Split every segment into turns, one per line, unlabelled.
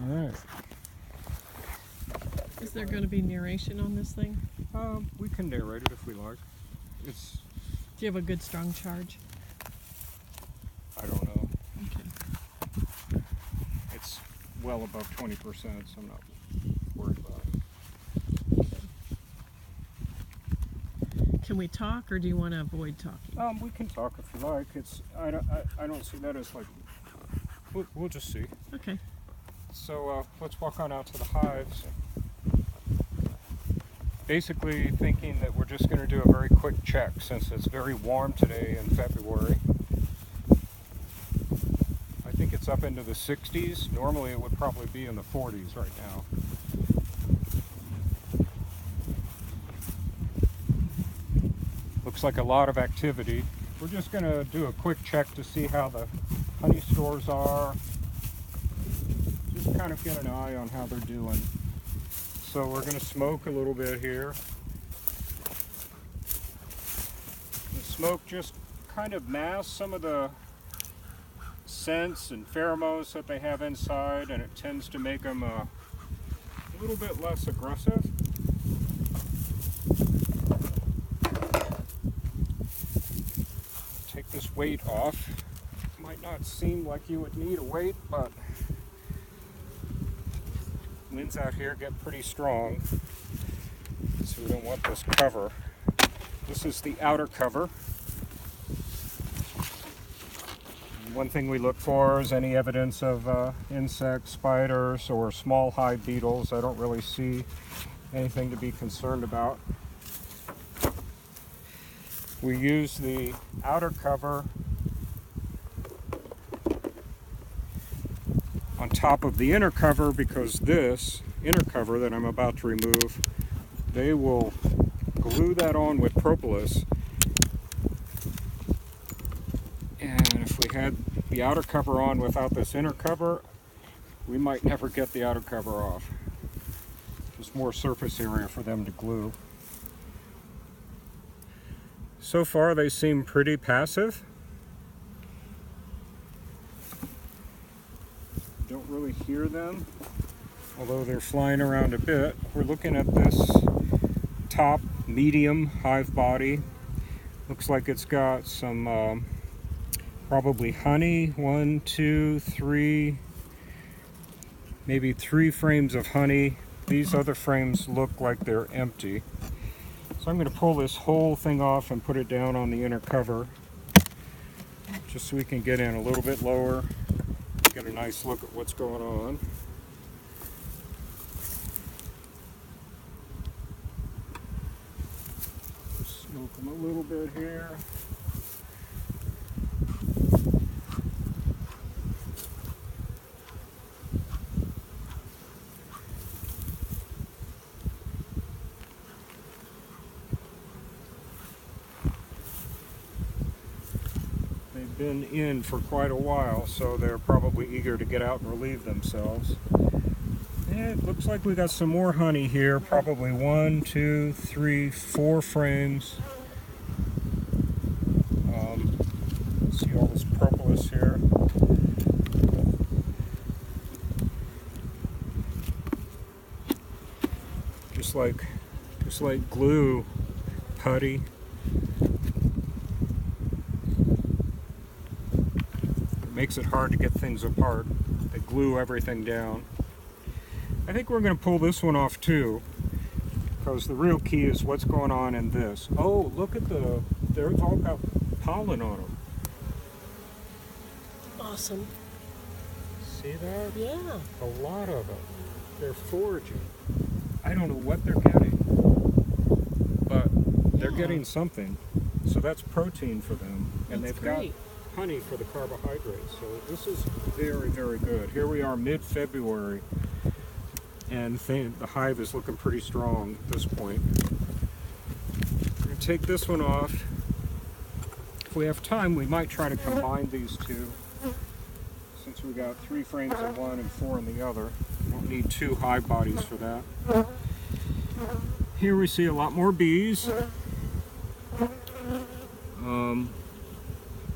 right.
Is there going to be narration on this thing?
We can narrate it if we like. It's,
Do you have a good strong charge?
I don't know.
Okay.
It's well above 20%, so I'm not worried about it.
Can we talk, or do you want to avoid talking?
We can talk if you like. I don't see that as like. We'll just see.
Okay.
So let's walk on out to the hives. Basically thinking that we're just going to do a very quick check since it's very warm today in February. I think it's up into the 60s. Normally it would probably be in the 40s right now. Looks like a lot of activity. We're just going to do a quick check to see how the honey stores are. Just kind of get an eye on how they're doing. So we're going to smoke a little bit here. The smoke just kind of masks some of the scents and pheromones that they have inside, and it tends to make them a little bit less aggressive. Take this weight off. Might not seem like you would need a weight, but winds out here get pretty strong, so we don't want this cover. This is the outer cover. And one thing we look for is any evidence of insects, spiders, or small hive beetles. I don't really see anything to be concerned about. We use the outer cover on top of the inner cover because this inner cover that I'm about to remove, they will glue that on with propolis. And if we had the outer cover on without this inner cover, we might never get the outer cover off. Just more surface area for them to glue. So far they seem pretty passive. Don't really hear them, although they're flying around a bit. We're looking at this top medium hive body. Looks like it's got some probably honey. 1, 2, 3, maybe 3 frames of honey. These other frames look like they're empty. So I'm going to pull this whole thing off and put it down on the inner cover, just so we can get in a little bit lower. Get a nice look at what's going on. Smoke them a little bit here. They've been in for quite a while, so they're probably eager to get out and relieve themselves. And it looks like we got some more honey here, probably 1, 2, 3, 4 frames. See all this propolis here. Just like glue, putty. Makes it hard to get things apart. They glue everything down. I think we're going to pull this one off too, because the real key is what's going on in this. Oh, look at they've all got pollen on them.
Awesome.
See that?
Yeah.
A lot of them. They're foraging. I don't know what they're getting, but they're getting something. So that's protein for them, and
That's
they've
great.
got honey for the carbohydrates. So this is very, very good. Here we are mid-February, and the hive is looking pretty strong at this point. We're going to take this one off. If we have time, we might try to combine these two, since we got 3 frames in one and 4 in the other. We don't need 2 hive bodies for that. Here we see a lot more bees.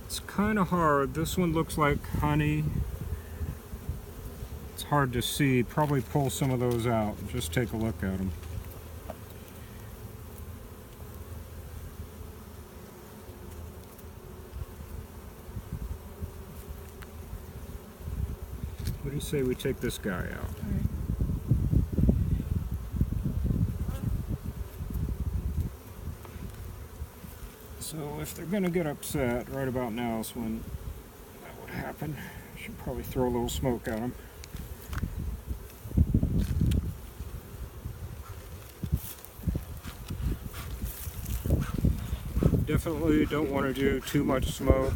It's kind of hard. This one looks like honey. It's hard to see. Probably pull some of those out. Just take a look at them. What do you say we take this guy out?
All right.
So if they're going to get upset, right about now is when that would happen. Should probably throw a little smoke at them. Definitely don't want to do too much smoke.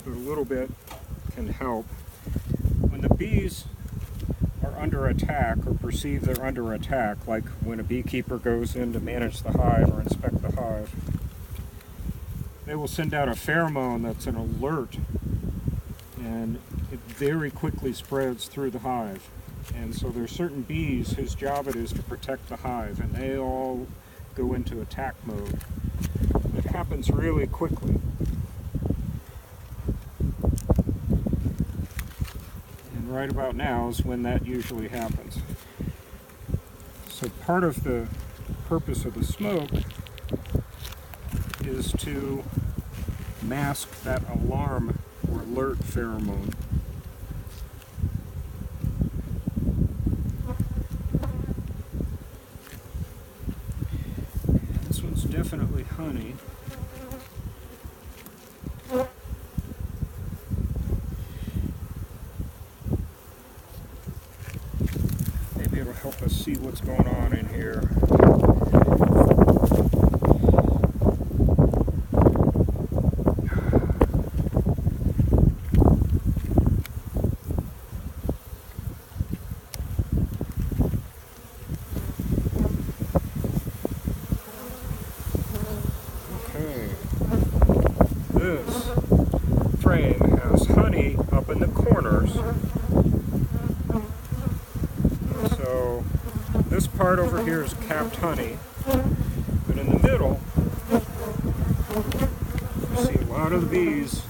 But a little bit can help. When the bees are under attack or perceive they're under attack, like when a beekeeper goes in to manage the hive or inspect the hive, they will send out a pheromone that's an alert, and it very quickly spreads through the hive. And so there's certain bees whose job it is to protect the hive, and they all go into attack mode. It happens really quickly. And right about now is when that usually happens. So part of the purpose of the smoke is to mask that alarm or alert pheromone. This one's definitely honey. Maybe it'll help us see what's going on in here. This frame has honey up in the corners. So this part over here is capped honey, but in the middle you see a lot of the bees.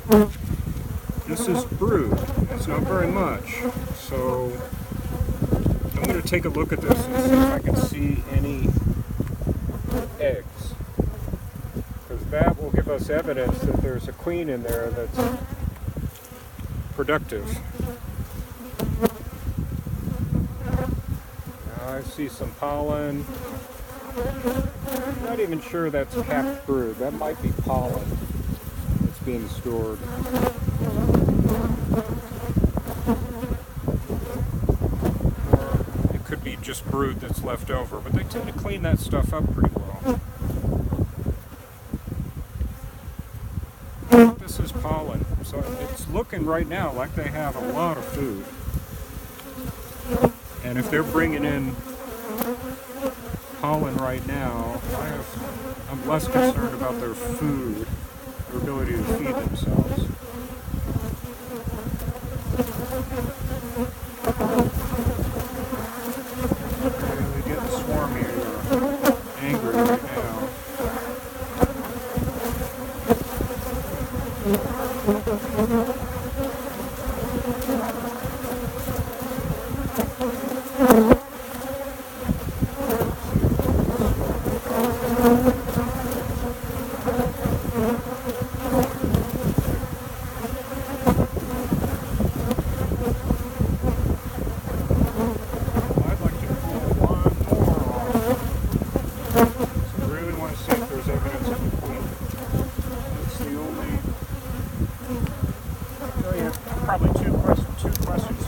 This is brood. It's not very much. So I'm going to take a look at this and see if I can see any eggs. That will give us evidence that there's a queen in there that's productive. Now I see some pollen. I'm not even sure that's capped brood. That might be pollen that's being stored. Or it could be just brood that's left over, but they tend to clean that stuff up pretty well. This is pollen, so it's looking right now like they have a lot of food. And if they're bringing in pollen right now, I'm less concerned about their food, their ability to feed themselves. They're getting swarmy or angry right now. Probably two questions to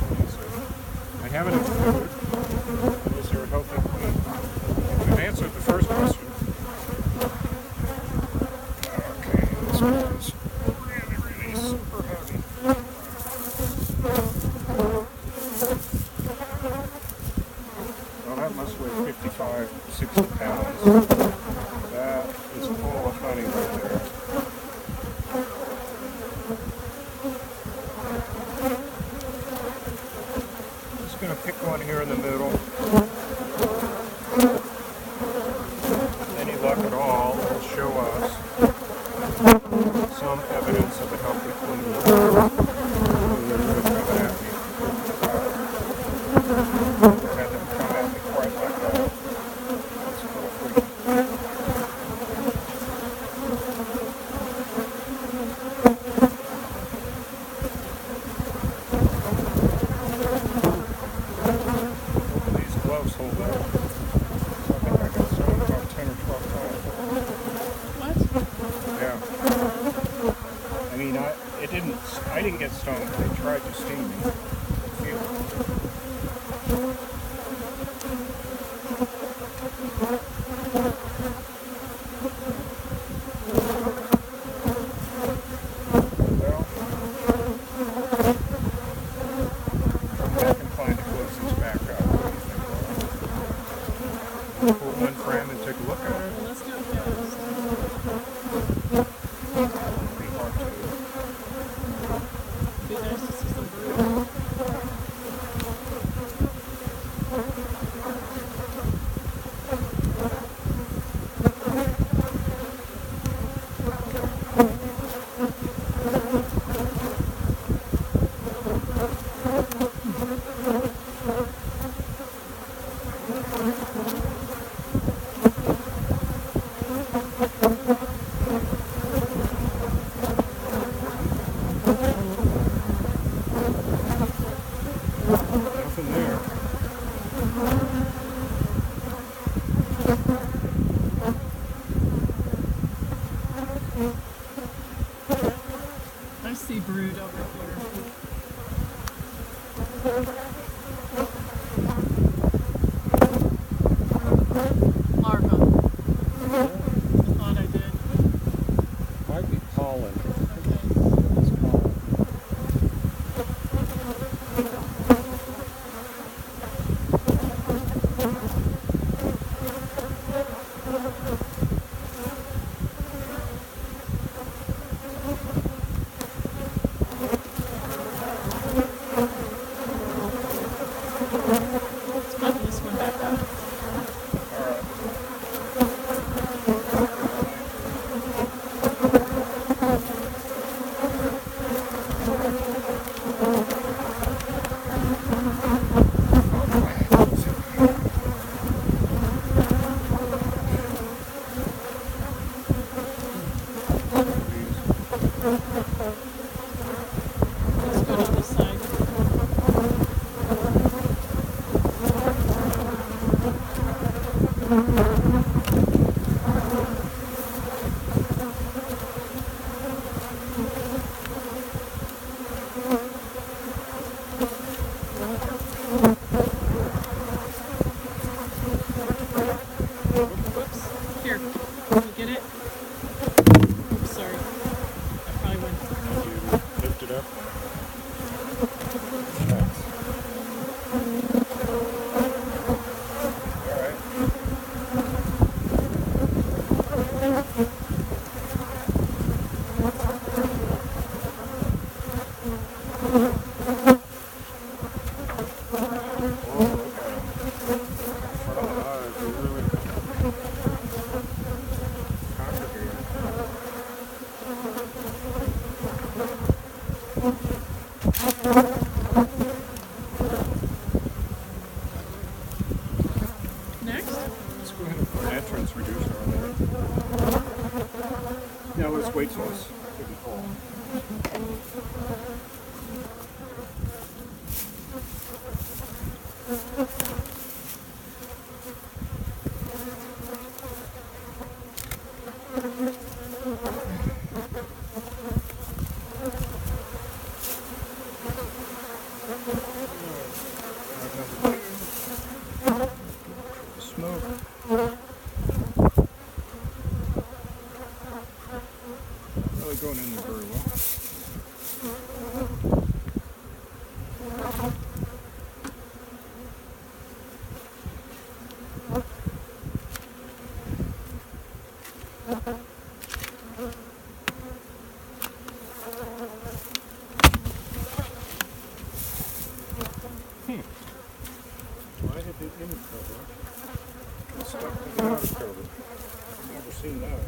answer. I have enough food. Is there a healthy queen? I've answered the first question. Okay, this one is really super heavy. Well, that must weigh 55, 60 pounds. That is full of honey right there. Going to pick one here in the middle. Any luck at all will show us some evidence of a healthy, clean water. They're really coming at me. I've had them come at me quite like that. It's a little freaky. Hoping these gloves hold up. I think I got stung about 10 or 12 times.
What?
Yeah. I mean, I didn't get stung. They tried to sting me. Feel it. Well, come back and find to close this back up. What do you think? Pull one frame and take a look at it.
Well, let's do it fast.
It'll be hard to.
Be nice to see some brood.
Nothing there.
I see brood over here. Larva. I thought I did.
Might be pollen.
Okay.
It's pollen.
Let's put this one back up. Let's go to this side. Whoops. Here. Can you get it? Oops, sorry. I probably went.
Did you lift it up? Thanks. Alright. Oh, look at them. Front of the eyes, they're really congregated.
Next?
Let's go ahead and put an entrance reducer on there. Now let's wait till it's pretty full. Smoke. Really going in there very well. Why did the inner cover get stuck to the outer cover? Never seen that.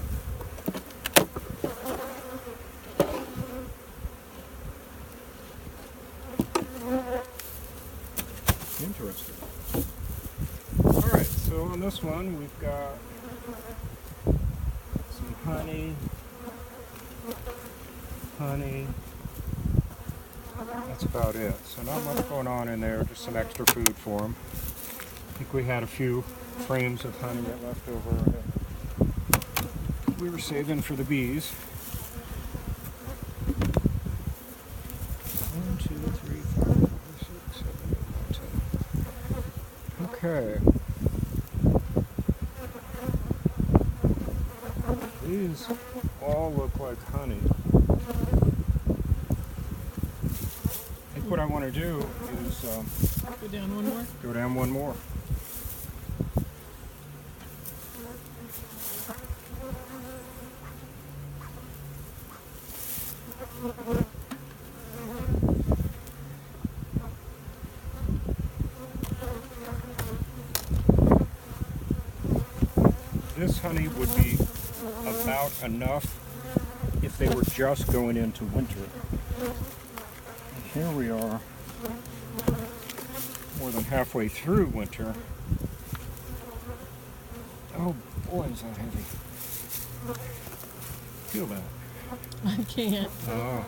interested. Alright, so on this one we've got some honey. That's about it. So not much going on in there, just some extra food for them. I think we had a few frames of honey that left over that we were saving for the bees. 1, 2, 3, 4, 5, 6, 7, 8, 9, 10. Okay. These all look like honey. I think what I want to do is
Go down one more.
go down one more. This honey would be about enough if they were just going into winter. And here we are, more than halfway through winter. Oh boy, is that heavy. Feel that.
I can't.
Oh,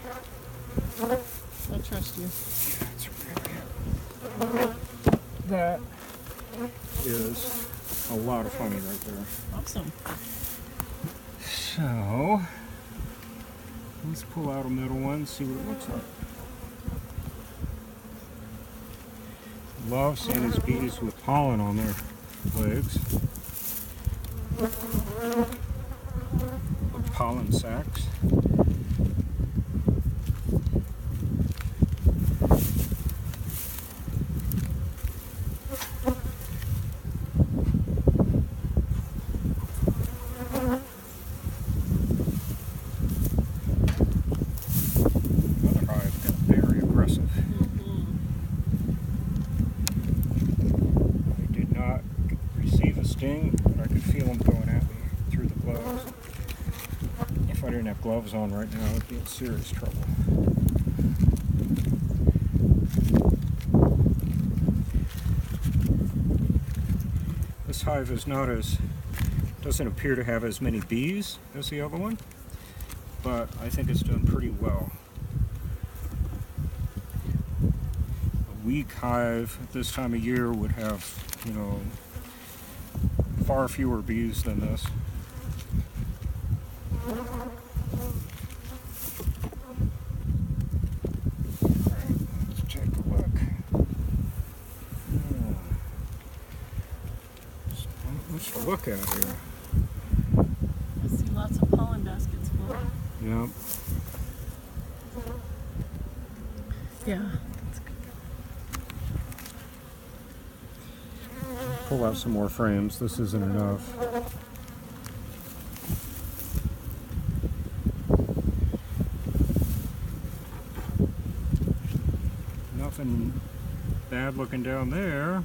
I trust you.
that's really heavy. That is a lot of honey right there.
Awesome.
So, let's pull out a middle one, see what it looks like. Love seeing these bees with pollen on their legs. With pollen sacs. Another hive got very aggressive. I did not receive a sting, but I could feel them going at me through the gloves. If I didn't have gloves on right now, I'd be in serious trouble. This hive is not as, doesn't appear to have as many bees as the other one, but I think it's done pretty well. A weak hive at this time of year would have, you know, far fewer bees than this. Let's take a look. Not much to look at here.
I see lots of pollen baskets full.
Yep.
Yeah. That's good.
Pull out some more frames. This isn't enough. Nothing bad looking down there.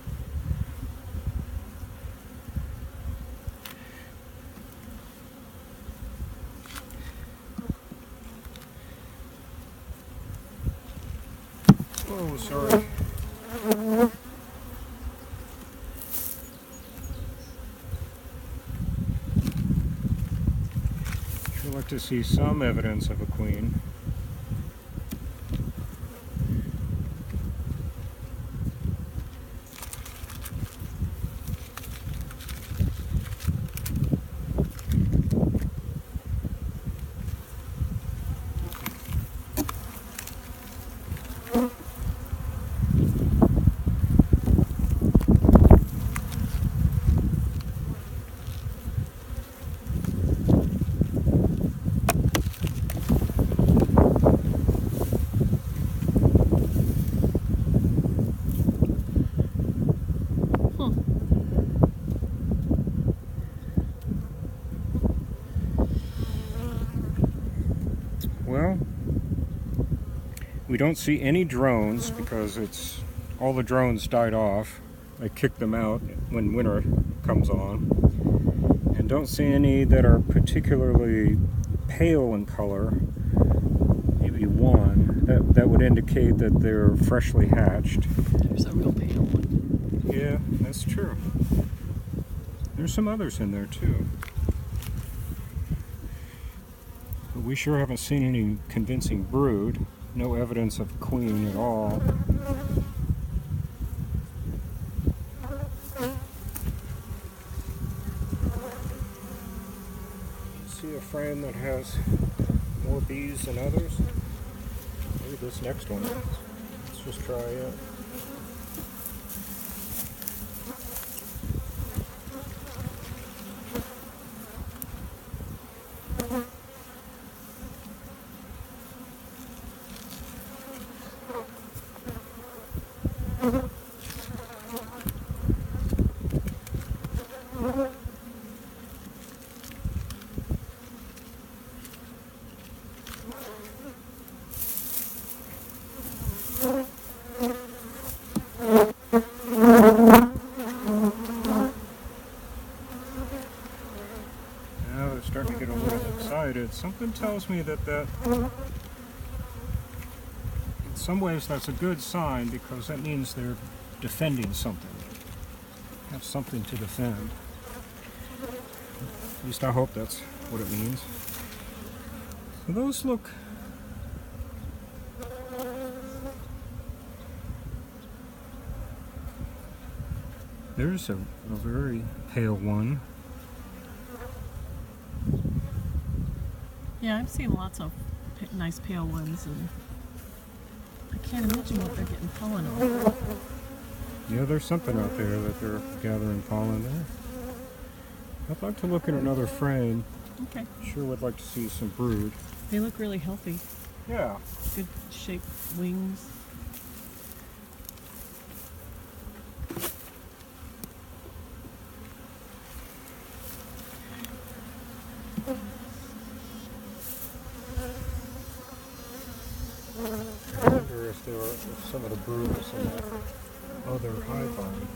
Oh, sorry. Sure like to see some evidence of a queen. Well, we don't see any drones because it's all the drones died off. I kicked them out when winter comes on. And don't see any that are particularly pale in color. Maybe one that would indicate that they're freshly hatched.
There's a real pale one.
Yeah, that's true. There's some others in there too. But we sure haven't seen any convincing brood. No evidence of queen at all. See a frame that has more bees than others? Maybe this next one. Let's just try it. Now they're starting to get a little excited. Something tells me that in some ways that's a good sign, because that means they're defending something. Have something to defend. At least I hope that's what it means. So those look... There's a very pale one.
Yeah, I've seen lots of nice pale ones, and I can't imagine what they're getting pollen on.
Yeah, there's something out there that they're gathering pollen there. I'd like to look at another frame.
Okay.
Sure would like to see some brood.
They look really healthy.
Yeah.
Good shaped wings.
I wonder if some of the brood is in that other hive body.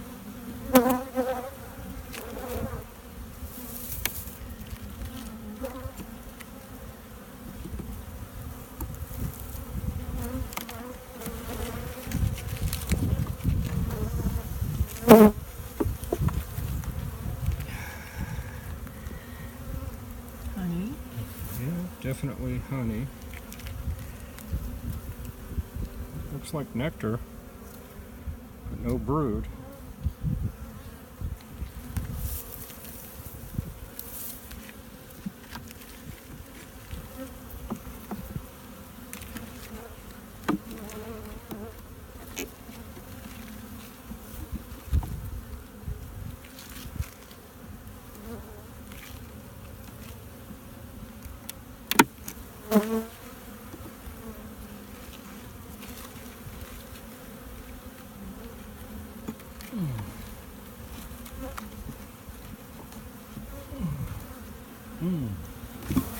Honey.
Yeah, definitely honey. Looks like nectar, but no brood.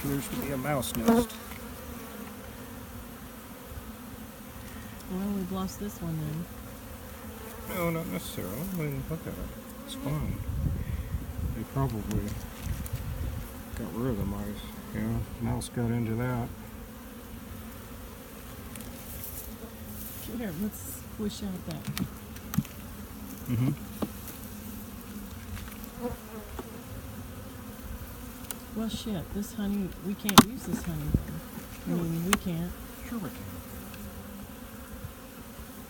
Appears to be a mouse nest.
Well, we've lost this one then.
No, not necessarily. I mean, look at it. It's fine. They probably got rid of the mice. Yeah, mouse got into that.
Here, let's squish out that.
Mm-hmm.
Well, shit, this honey, we can't use this honey then. I mean, we can't.
Sure we can.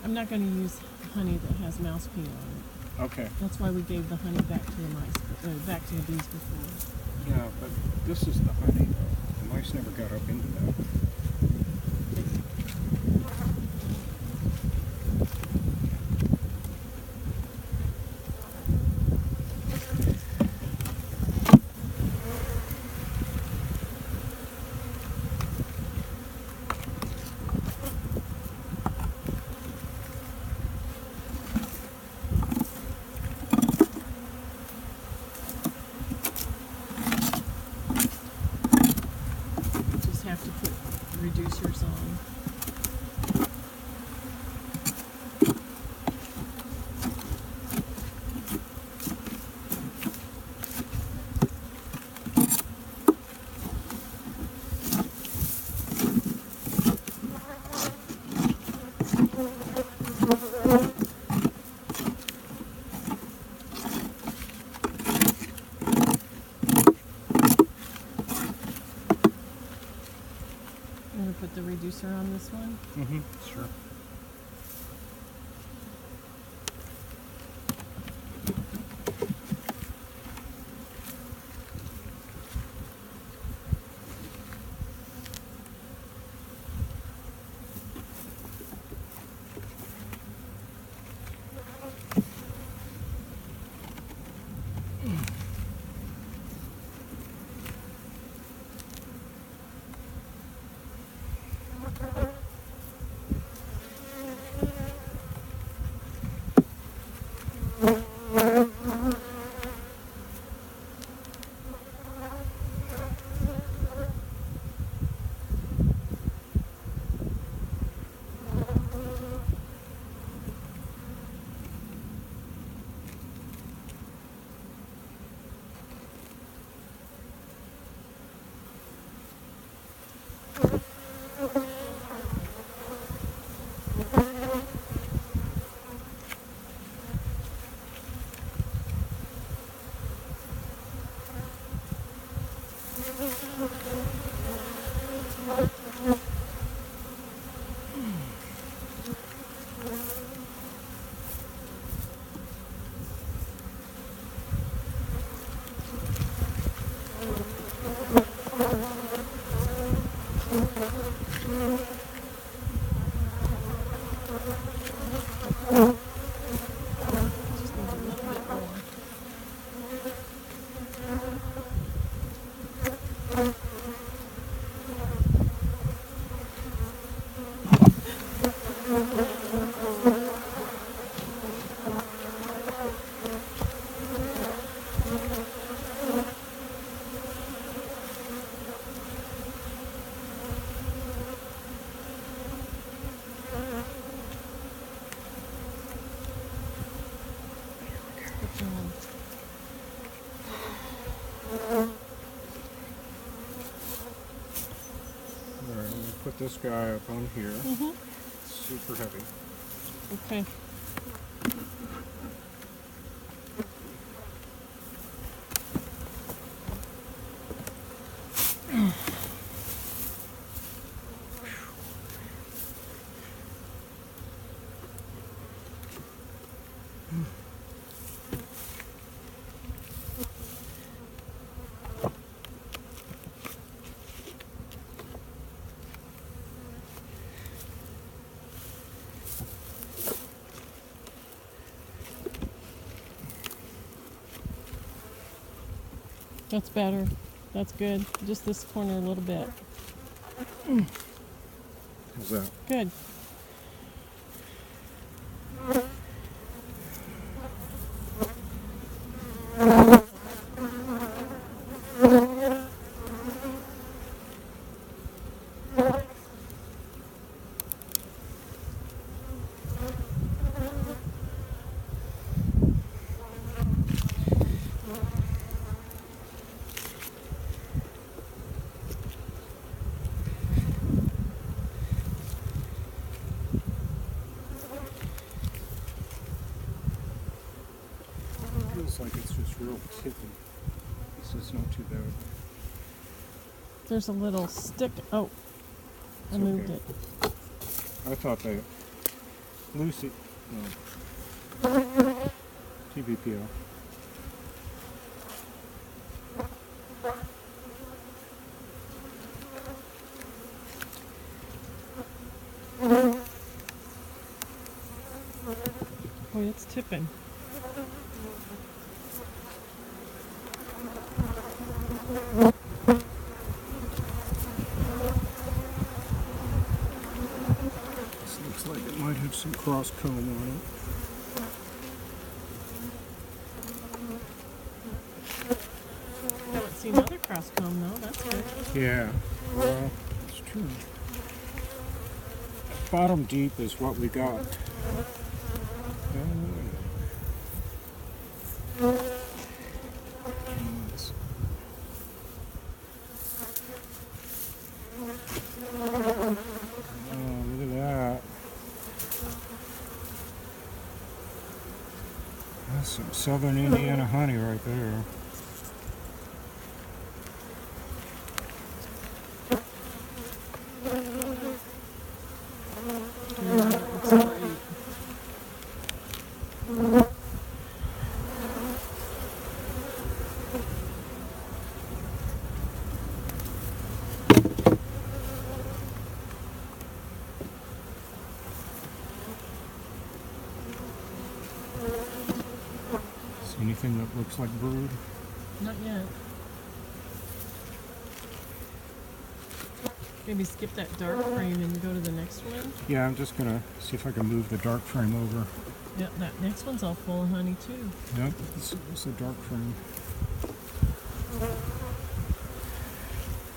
I'm not going to use honey that has mouse pee on it.
Okay.
That's why we gave the honey back to the mice, back to the bees before.
Yeah, but this is the honey, though. The mice never got up into that.
Just have to put closer on this one.
Mm-hmm. Sure.
Just need a little bit more. Good job.
All right, I'm gonna put this guy up on here.
Mm-hmm.
Super heavy.
Okay. That's better. That's good. Just this corner a little bit.
How's that?
Good.
Feels like it's just real tippy. This is not too bad.
There's a little stick. Oh, I
It's
moved
okay.
it.
I thought they Lucy. No. TBPO.
Boy, it's tipping.
This looks like it might have some cross comb on
Haven't seen other cross comb though. That's good.
it. Yeah. Well, it's true. Bottom deep is what we got. Jeez. Oh, look at that. That's some southern Indiana honey right there. Anything that looks like brood?
Not yet. Maybe skip that dark frame and go to the next one.
Yeah, I'm just gonna see if I can move the dark frame over.
Yeah, that next one's all full of honey too.
Yep, it's a dark frame.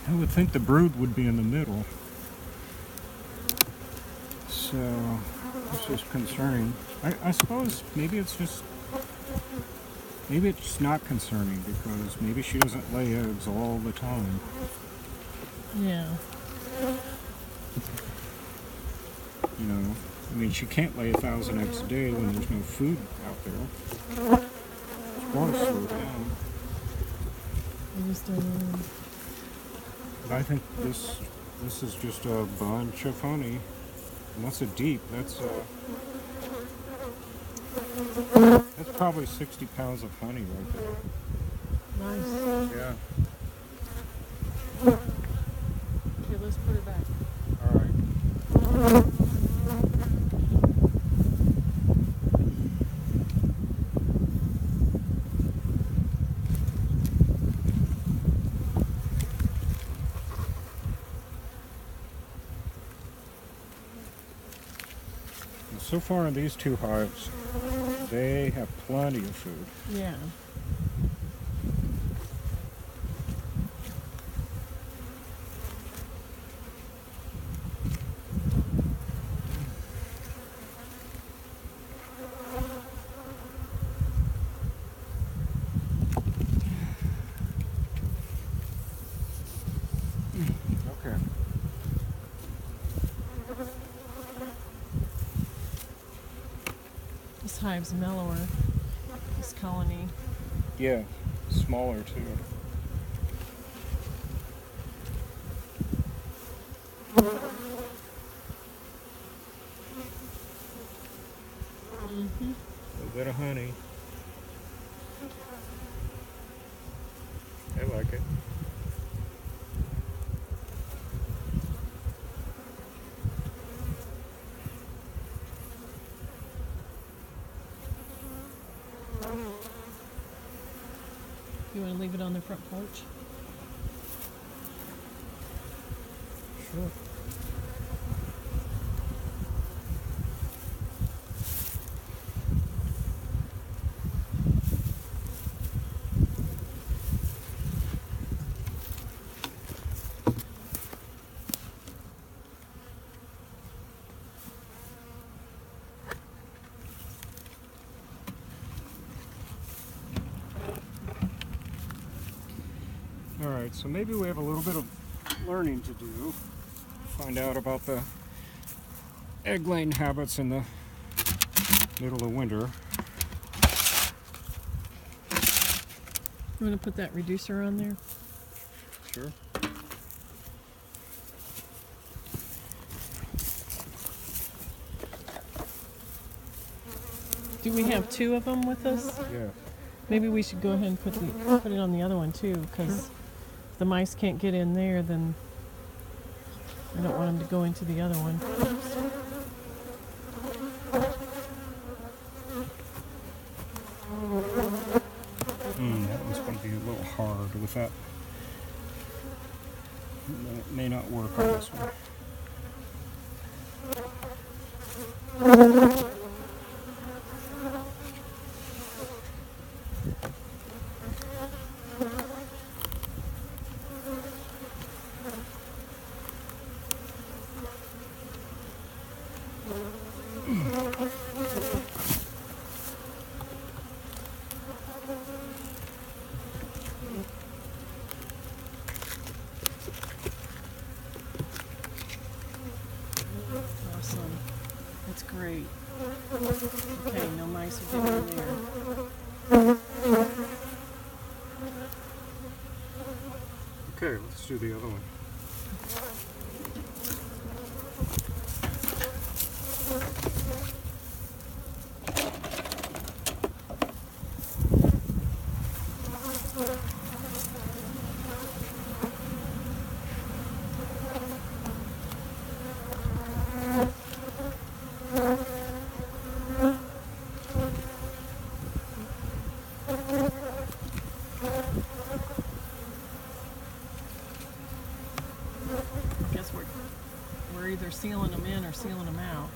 I would think the brood would be in the middle. So, it's just concerning. I suppose maybe it's not concerning because maybe she doesn't lay eggs all the time.
Yeah.
You know, I mean, she can't lay 1,000 eggs a day when there's no food out there. It's going to slow down.
I just don't know.
But I think this is just a bunch of honey. And that's a deep. That's probably 60 pounds of honey right there.
Nice.
Yeah.
Okay, let's put her back.
All right. So far in these two hives, they have plenty of food.
Yeah.
Okay.
This hive's mellower. This colony.
Yeah, smaller too.
Mm-hmm.
A little bit of honey. I like it.
You want to leave it on the front porch?
Sure. Alright, so maybe we have a little bit of learning to do. Find out about the egg laying habits in the middle of winter.
You want to put that reducer on there?
Sure.
Do we have two of them with us?
Yeah.
Maybe we should go ahead and put it on the other one too, because if the mice can't get in there, then I don't want them to go into the other one.
That one's going to be a little hard with that. It may not work on this one.
Awesome. That's great. Okay, no mice are getting in there.
Okay, let's do the other one.
sealing them in or sealing them out.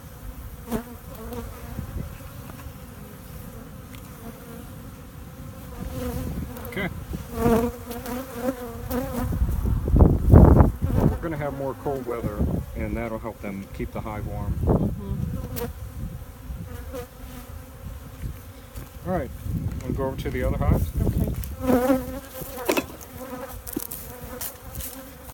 Okay. We're going to have more cold weather, and that'll help them keep the hive warm. All right, want to go over to the other hives?
Okay.